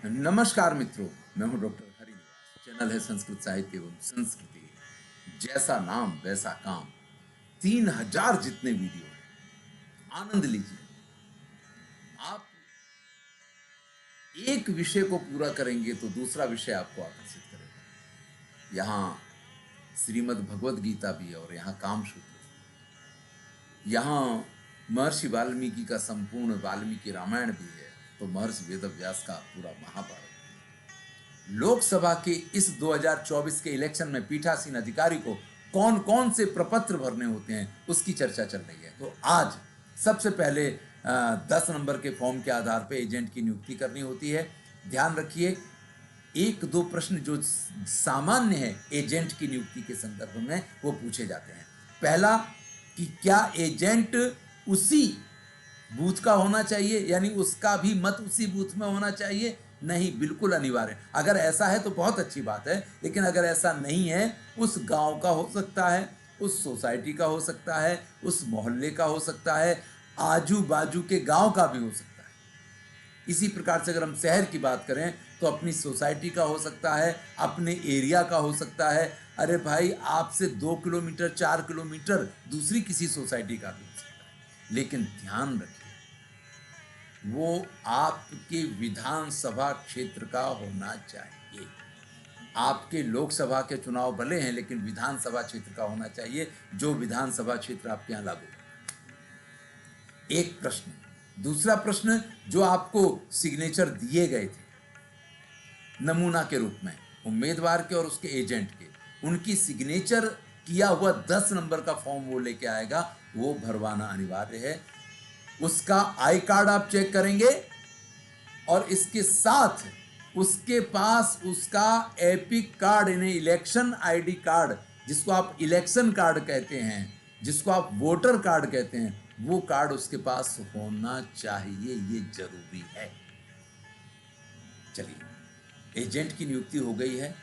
नमस्कार मित्रों, मैं हूं डॉक्टर हरिनिवास। चैनल है संस्कृत साहित्य एवं संस्कृति। जैसा नाम वैसा काम। 3000 जितने वीडियो हैं, आनंद लीजिए। आप एक विषय को पूरा करेंगे तो दूसरा विषय आपको आकर्षित करेगा। यहाँ श्रीमद् भगवद गीता भी है और यहाँ कामसूत्र। यहाँ महर्षि वाल्मीकि का संपूर्ण वाल्मीकि रामायण भी है, तो महर्षि वेदव्यास का पूरा महाभारत। लोकसभा के इस 2024 के इलेक्शन में पीठासीन अधिकारी को कौन कौन से प्रपत्र भरने होते हैं उसकी चर्चा चल रही है। तो आज सबसे पहले 10 नंबर के फॉर्म के आधार पर एजेंट की नियुक्ति करनी होती है। ध्यान रखिए, एक दो प्रश्न जो सामान्य है एजेंट की नियुक्ति के संदर्भ में वो पूछे जाते हैं। पहला कि क्या एजेंट उसी बूथ का होना चाहिए, यानी उसका भी मत उसी बूथ में होना चाहिए? नहीं, बिल्कुल अनिवार्य। अगर ऐसा है तो बहुत अच्छी बात है, लेकिन अगर ऐसा नहीं है, उस गांव का हो सकता है, उस सोसाइटी का हो सकता है, उस मोहल्ले का हो सकता है, आजू बाजू के गांव का भी हो सकता है। इसी प्रकार से अगर हम शहर की बात करें तो अपनी सोसाइटी का हो सकता है, अपने एरिया का हो सकता है। अरे भाई, आपसे 2 किलोमीटर 4 किलोमीटर दूसरी किसी सोसाइटी का भी हो सकता है। लेकिन ध्यान रखिए, वो आपके विधानसभा क्षेत्र का होना चाहिए। आपके लोकसभा के चुनाव भले हैं, लेकिन विधानसभा क्षेत्र का होना चाहिए, जो विधानसभा क्षेत्र आपके यहाँ लागू है। एक प्रश्न। दूसरा प्रश्न, जो आपको सिग्नेचर दिए गए थे नमूना के रूप में उम्मीदवार के और उसके एजेंट के, उनकी सिग्नेचर किया हुआ 10 नंबर का फॉर्म वो लेके आएगा, वो भरवाना अनिवार्य है। उसका आई कार्ड आप चेक करेंगे और इसके साथ उसके पास उसका एपिक कार्ड, यानी इलेक्शन आईडी कार्ड, जिसको आप इलेक्शन कार्ड कहते हैं, जिसको आप वोटर कार्ड कहते हैं, वो कार्ड उसके पास होना चाहिए। ये जरूरी है। चलिए, एजेंट की नियुक्ति हो गई है।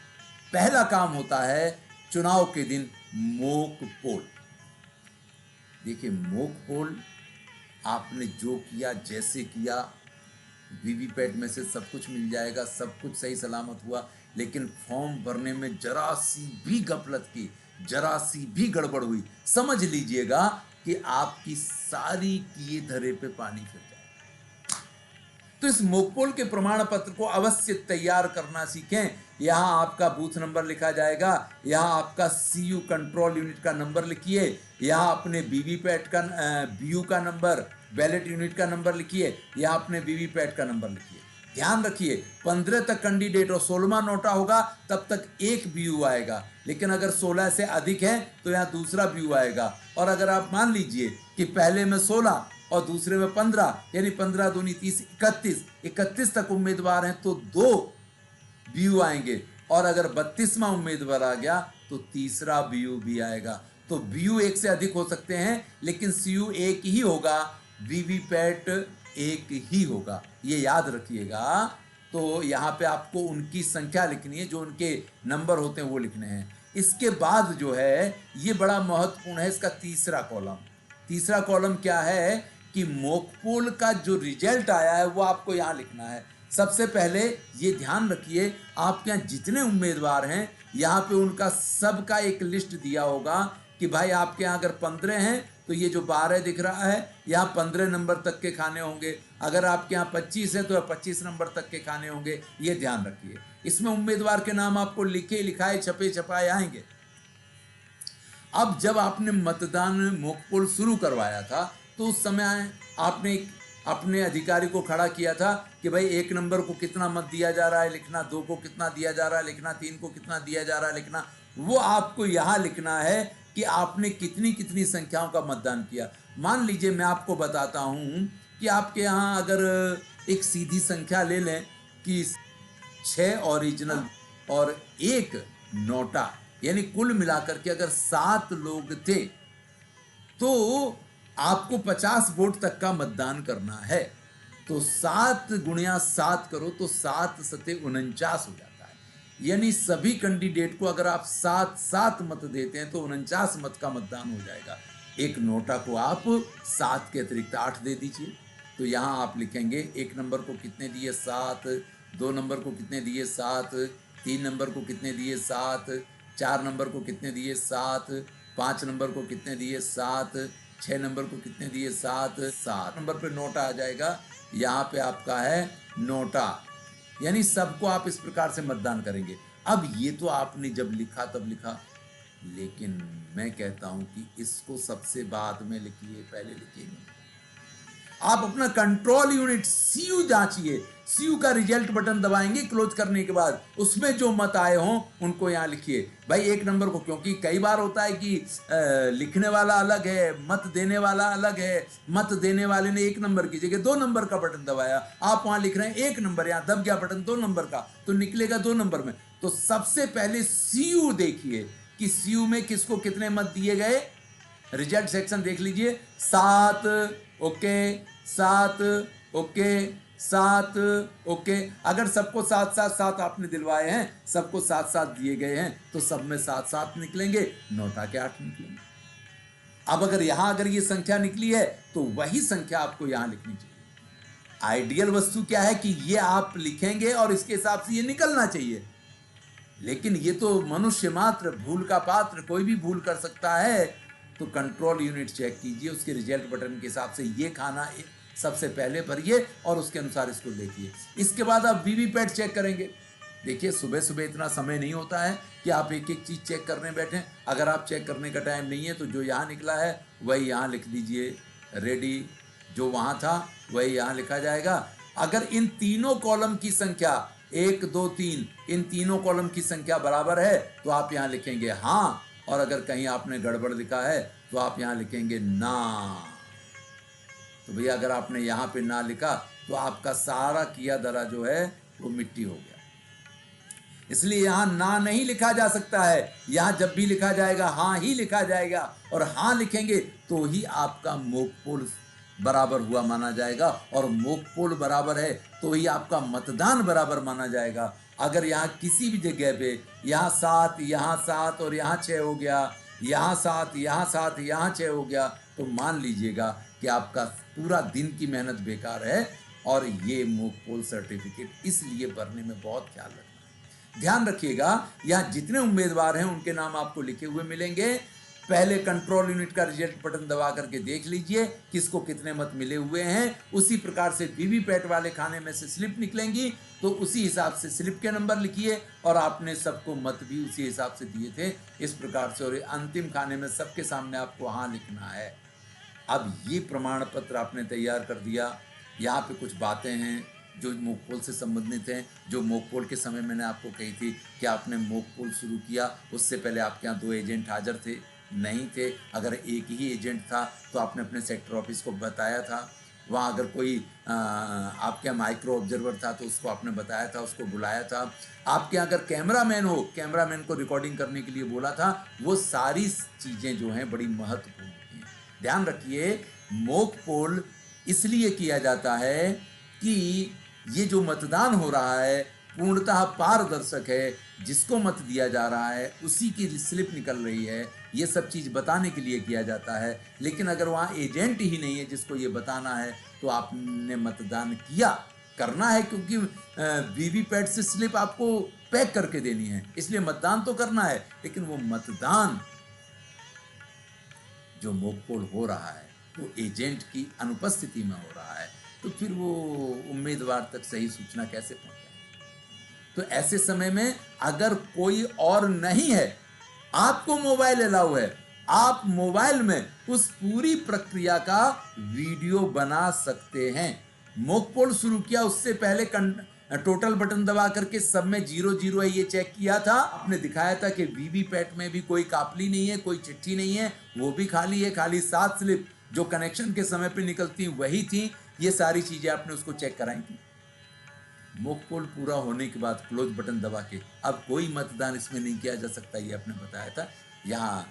पहला काम होता है चुनाव के दिन मॉक पोल। देखिए, मॉक पोल आपने जो किया, जैसे किया, वीवीपैट में से सब कुछ मिल जाएगा, सब कुछ सही सलामत हुआ, लेकिन फॉर्म भरने में जरा सी भी गफलत की, जरा सी भी गड़बड़ हुई, समझ लीजिएगा कि आपकी सारी किए धरे पे पानी फिर जाएगा। तो इस मोकपोल के प्रमाण पत्र को अवश्य तैयार करना सीखें। यहां आपका बूथ नंबर लिखा जाएगा, यहां आपका सीयू कंट्रोल यूनिट का नंबर लिखिए, यहां अपने वीवीपैट का बीयू का नंबर, बैलेट यूनिट का नंबर लिखिए, यहां अपने वीवीपैट का नंबर लिखिए। ध्यान रखिए, 15 तक कैंडिडेट और 16वां नोटा होगा तब तक एक बीयू आएगा, लेकिन अगर 16 से अधिक है तो यहाँ दूसरा बीयू आएगा। और अगर आप मान लीजिए कि पहले में 16 और दूसरे में 15, यानी 15 दूनी 30, 31 तक उम्मीदवार हैं तो 2 बीयू आएंगे, और अगर 32वां उम्मीदवार आ गया तो तीसरा बीयू भी आएगा। तो बीयू एक से अधिक हो सकते हैं, लेकिन सीयू एक ही होगा, वीवीपैट एक ही होगा, ये याद रखिएगा। तो यहाँ पे आपको उनकी संख्या लिखनी है, जो उनके नंबर होते हैं वो लिखने हैं। इसके बाद जो है, ये बड़ा महत्वपूर्ण है, इसका तीसरा कॉलम। तीसरा कॉलम क्या है कि मॉकपोल का जो रिजल्ट आया है वो आपको यहाँ लिखना है। सबसे पहले ये ध्यान रखिए, आपके यहाँ जितने उम्मीदवार हैं, यहाँ पे उनका सबका एक लिस्ट दिया होगा कि भाई आपके यहाँ अगर 15 हैं तो ये जो 12 दिख रहा है, यहाँ 15 नंबर तक के खाने होंगे। अगर आपके यहाँ 25 है तो 25 नंबर तक के खाने होंगे। ये ध्यान रखिए। इसमें उम्मीदवार के नाम आपको लिखे लिखाए छपे छपाए आएंगे। अब जब आपने मतदान मॉकपोल शुरू करवाया था तो उस समय आपने अपने अधिकारी को खड़ा किया था कि भाई 1 नंबर को कितना मत दिया जा रहा है लिखना, 2 को कितना दिया जा रहा है लिखना, 3 को कितना दिया जा रहा है लिखना। वो आपको यहाँ लिखना है कि आपने कितनी कितनी संख्याओं का मतदान किया। मान लीजिए मैं आपको बताता हूँ कि आपके यहाँ अगर एक सीधी संख्या ले लें कि 6 ओरिजिनल और 1 नोटा, यानी कुल मिलाकर के अगर 7 लोग थे तो आपको 50 वोट तक का मतदान करना है। तो 7 गुणिया 7 करो तो 7 सते 49 हो जाता है। यानी सभी कैंडिडेट को अगर आप 7 मत देते हैं तो 49 मत का मतदान हो जाएगा। एक नोटा को आप 7 के अतिरिक्त 8 दे दीजिए। तो यहाँ आप लिखेंगे 1 नंबर को कितने दिए, 7, 2 नंबर को कितने दिए 7, 3 नंबर को कितने दिए 7, 4 नंबर को कितने दिए 7, 5 नंबर को कितने दिए 7, 6 नंबर को कितने दिए 7, 7 नंबर पे नोटा आ जाएगा। यहाँ पे आपका है नोटा, यानी सबको आप इस प्रकार से मतदान करेंगे। अब ये तो आपने जब लिखा तब लिखा, लेकिन मैं कहता हूं कि इसको सबसे बाद में लिखिए, पहले लिखिए नहीं। आप अपना कंट्रोल यूनिट सीयू जांचिए, सीयू का रिजल्ट बटन दबाएंगे क्लोज करने के बाद, उसमें जो मत आए हों उनको यहां लिखिए भाई 1 नंबर को, क्योंकि कई बार होता है कि लिखने वाला अलग है, मत देने वाला अलग है। मत देने वाले ने 1 नंबर की जगह 2 नंबर का बटन दबाया, आप वहां लिख रहे हैं 1 नंबर, यहां दब गया बटन 2 नंबर का, तो निकलेगा 2 नंबर में। तो सबसे पहले सीयू देखिए कि सीयू में किसको कितने मत दिए गए। रिजल्ट सेक्शन देख लीजिए, 7 ओके, 7 ओके, 7 ओके। अगर सबको 7 आपने दिलवाए हैं, सबको 7 दिए गए हैं, तो सब में 7 निकलेंगे, नोटा के 8 निकलेंगे। अब अगर ये संख्या निकली है तो वही संख्या आपको यहां लिखनी चाहिए। आइडियल वस्तु क्या है कि ये आप लिखेंगे और इसके हिसाब से ये निकलना चाहिए, लेकिन ये तो मनुष्य मात्र, भूल का पात्र, कोई भी भूल कर सकता है। तो कंट्रोल यूनिट चेक कीजिए, उसके रिजल्ट बटन के हिसाब से ये खाना सबसे पहले भरिए और उसके अनुसार इसको देखिए। इसके बाद आप वीवीपैट चेक करेंगे। देखिए सुबह सुबह इतना समय नहीं होता है कि आप एक एक चीज़ चेक करने बैठें। अगर आप चेक करने का टाइम नहीं है तो जो यहाँ निकला है वही यहाँ लिख दीजिए, रेडी। जो वहाँ था वही यहाँ लिखा जाएगा। अगर इन तीनों कॉलम की संख्या 1 2 3, इन तीनों कॉलम की संख्या बराबर है तो आप यहाँ लिखेंगे हाँ, और अगर कहीं आपने गड़बड़ लिखा है तो आप यहाँ लिखेंगे ना। तो भैया अगर आपने यहाँ पे ना लिखा तो आपका सारा किया धरा जो है वो मिट्टी हो गया। इसलिए यहाँ ना नहीं लिखा जा सकता है, यहाँ जब भी लिखा जाएगा हाँ ही लिखा जाएगा, और हाँ लिखेंगे तो ही आपका मोक पोल बराबर हुआ माना जाएगा, और मोक पोल बराबर है तो ही आपका मतदान बराबर माना जाएगा। अगर यहाँ किसी भी जगह पे यहाँ 7 और यहाँ 6 हो गया, यहाँ 7 यहाँ 6 हो गया, तो मान लीजिएगा कि आपका पूरा दिन की मेहनत बेकार है। और ये मोक पोल सर्टिफिकेट इसलिए भरने में बहुत ख्याल रखना है। ध्यान रखिएगा, यहाँ जितने उम्मीदवार हैं उनके नाम आपको लिखे हुए मिलेंगे। पहले कंट्रोल यूनिट का रिजल्ट बटन दबा करके देख लीजिए किसको कितने मत मिले हुए हैं। उसी प्रकार से वीवीपैट वाले खाने में से स्लिप निकलेंगी तो उसी हिसाब से स्लिप के नंबर लिखिए, और आपने सबको मत भी उसी हिसाब से दिए थे इस प्रकार से, और अंतिम खाने में सबके सामने आपको हाँ लिखना है। अब ये प्रमाण पत्र आपने तैयार कर दिया। यहाँ पे कुछ बातें हैं जो मोक पोल से संबंधित हैं, जो मोक पोल के समय मैंने आपको कही थी कि आपने मोक पोल शुरू किया उससे पहले आपके यहाँ 2 एजेंट हाजिर थे, नहीं थे। अगर एक ही एजेंट था तो आपने अपने सेक्टर ऑफिस को बताया था। वहाँ अगर कोई आपके यहाँ माइक्रो ऑब्जर्वर था तो उसको आपने बताया था, उसको बुलाया था। आपके यहाँ अगर कैमरामैन हो, कैमरामैन को रिकॉर्डिंग करने के लिए बोला था। वो सारी चीज़ें जो हैं बड़ी महत्वपूर्ण हैं। ध्यान रखिए, मोक पोल इसलिए किया जाता है कि ये जो मतदान हो रहा है पूर्णतः पारदर्शक है, जिसको मत दिया जा रहा है उसी की स्लिप निकल रही है, ये सब चीज़ बताने के लिए किया जाता है। लेकिन अगर वहाँ एजेंट ही नहीं है जिसको ये बताना है तो आपने मतदान करना है, क्योंकि वीवीपैट से स्लिप आपको पैक करके देनी है, इसलिए मतदान तो करना है। लेकिन वो मतदान जो मोक पोल हो रहा है वो एजेंट की अनुपस्थिति में हो रहा है, तो फिर वो उम्मीदवार तक सही सूचना कैसे पहुंचाए। तो ऐसे समय में अगर कोई और नहीं है, आपको मोबाइल अलाउ है, आप मोबाइल में उस पूरी प्रक्रिया का वीडियो बना सकते हैं। मोक पोल शुरू किया उससे पहले टोटल बटन दबा करके सब में 0 है ये चेक किया था। आपने दिखाया था कि वीवीपैट में भी कोई कापली नहीं है, कोई चिट्ठी नहीं है, वो भी खाली है, खाली 7 स्लिप जो कनेक्शन के समय पे निकलती वही थी। ये सारी चीजें आपने उसको चेक कराई थी। मोक पोल पूरा होने के बाद क्लोज बटन दबा के अब कोई मतदान इसमें नहीं किया जा सकता, ये आपने बताया था। यहाँ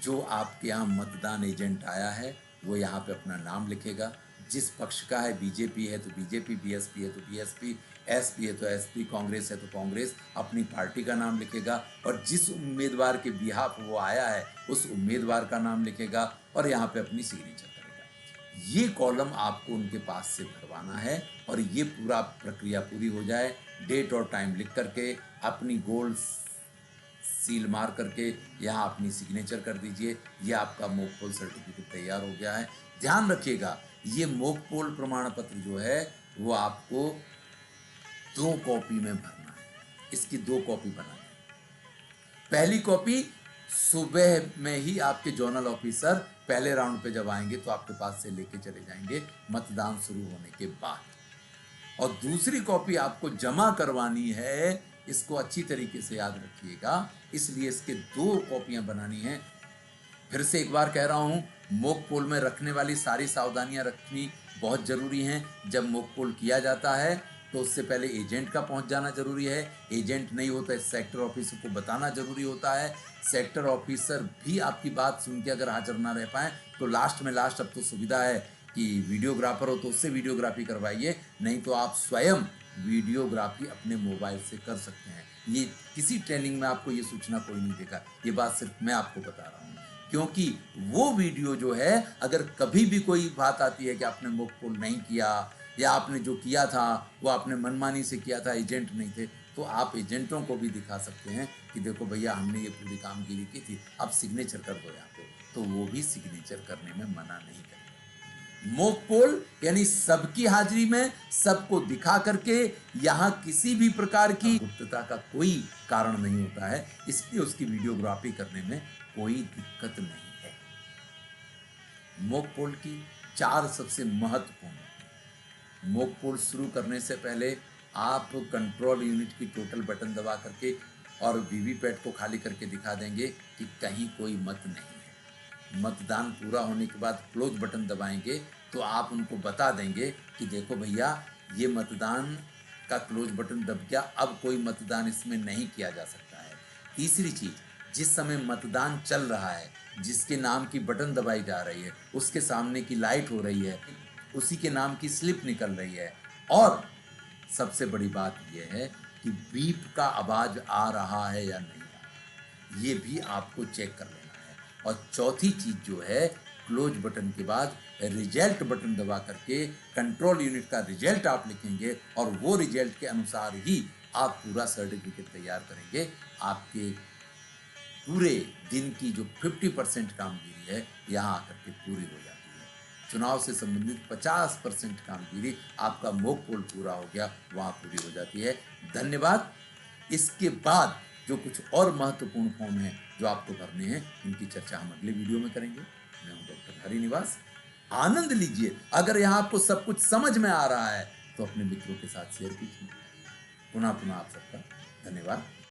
जो आपके यहाँ मतदान एजेंट आया है वो यहाँ पे अपना नाम लिखेगा। जिस पक्ष का है, बीजेपी है तो बीजेपी, बीएसपी है तो बीएसपी, एसपी है तो एसपी, कांग्रेस है तो कांग्रेस, अपनी पार्टी का नाम लिखेगा। और जिस उम्मीदवार के बिहाफ वो आया है उस उम्मीदवार का नाम लिखेगा और यहाँ पे अपनी सिग्नेचर करेगा। ये कॉलम आपको उनके पास से भरवाना है और ये पूरा प्रक्रिया पूरी हो जाए, डेट और टाइम लिख करके अपनी गोल्ड सील मार करके यहाँ अपनी सिग्नेचर कर दीजिए। ये आपका मॉक पोल सर्टिफिकेट तैयार हो गया है। ध्यान रखिएगा, ये मॉक पोल प्रमाण पत्र जो है वो आपको 2 कॉपी में भरना है। इसकी 2 कॉपी बनानी है। पहली कॉपी सुबह में ही आपके जोनल ऑफिसर पहले राउंड पे जब आएंगे तो आपके पास से लेके चले जाएंगे मतदान शुरू होने के बाद, और दूसरी कॉपी आपको जमा करवानी है। इसको अच्छी तरीके से याद रखिएगा, इसलिए इसके 2 कॉपियां बनानी है। फिर से एक बार कह रहा हूं, मॉक पोल में रखने वाली सारी सावधानियां रखनी बहुत जरूरी हैं। जब मॉक पोल किया जाता है तो उससे पहले एजेंट का पहुंच जाना जरूरी है। एजेंट नहीं होता है, सेक्टर ऑफिसर को बताना जरूरी होता है। सेक्टर ऑफिसर भी आपकी बात सुन के अगर हाजिर ना रह पाए तो लास्ट में अब तो सुविधा है कि वीडियोग्राफर हो तो उससे वीडियोग्राफी करवाइए, नहीं तो आप स्वयं वीडियोग्राफी अपने मोबाइल से कर सकते हैं। ये किसी ट्रेनिंग में आपको ये सूचना कोई नहीं देगा, ये बात सिर्फ मैं आपको बता रहा हूँ, क्योंकि वो वीडियो जो है अगर कभी भी कोई बात आती है कि आपने मॉक पोल नहीं किया या आपने जो किया था वो आपने मनमानी से किया था, एजेंट नहीं थे, तो आप एजेंटों को भी दिखा सकते हैं कि देखो भैया हमने ये पूरी कामगिरी की थी, अब सिग्नेचर कर दो यहाँ पे, तो वो भी सिग्नेचर करने में मना नहीं करेंगे। मॉक पोल यानी सबकी हाजिरी में सबको दिखा करके, यहाँ किसी भी प्रकार की गुप्तता का कोई कारण नहीं होता है, इसलिए उसकी वीडियोग्राफी करने में कोई दिक्कत नहीं है। मॉक पोल की 4 सबसे महत्वपूर्ण। मॉक पोल शुरू करने से पहले आप कंट्रोल यूनिट की टोटल बटन दबा करके और वीवीपैट को खाली करके दिखा देंगे कि कहीं कोई मत नहीं है। मतदान पूरा होने के बाद क्लोज बटन दबाएंगे तो आप उनको बता देंगे कि देखो भैया ये मतदान का क्लोज बटन दब गया, अब कोई मतदान इसमें नहीं किया जा सकता है। तीसरी चीज, जिस समय मतदान चल रहा है, जिसके नाम की बटन दबाई जा रही है उसके सामने की लाइट हो रही है, उसी के नाम की स्लिप निकल रही है, और सबसे बड़ी बात यह है कि बीप का आवाज आ रहा है या नहीं आ रहा, ये भी आपको चेक कर लेना है। और चौथी चीज जो है, क्लोज बटन के बाद रिजल्ट बटन दबा करके कंट्रोल यूनिट का रिजल्ट आप लिखेंगे और वो रिजल्ट के अनुसार ही आप पूरा सर्टिफिकेट तैयार करेंगे। आपके पूरे दिन की जो 50% कामगिरी है यहाँ आकर के पूरी हो जाती है। चुनाव से संबंधित 50% कामगिरी आपका मॉक पोल पूरा हो गया, वहाँ पूरी हो जाती है। धन्यवाद। इसके बाद जो कुछ और महत्वपूर्ण फॉर्म है जो आपको भरने हैं, उनकी चर्चा हम अगले वीडियो में करेंगे। मैं हूं डॉक्टर हरिनिवास। आनंद लीजिए। अगर यहाँ आपको सब कुछ समझ में आ रहा है तो अपने मित्रों के साथ शेयर कीजिए। पुनः पुनः आप सबका धन्यवाद।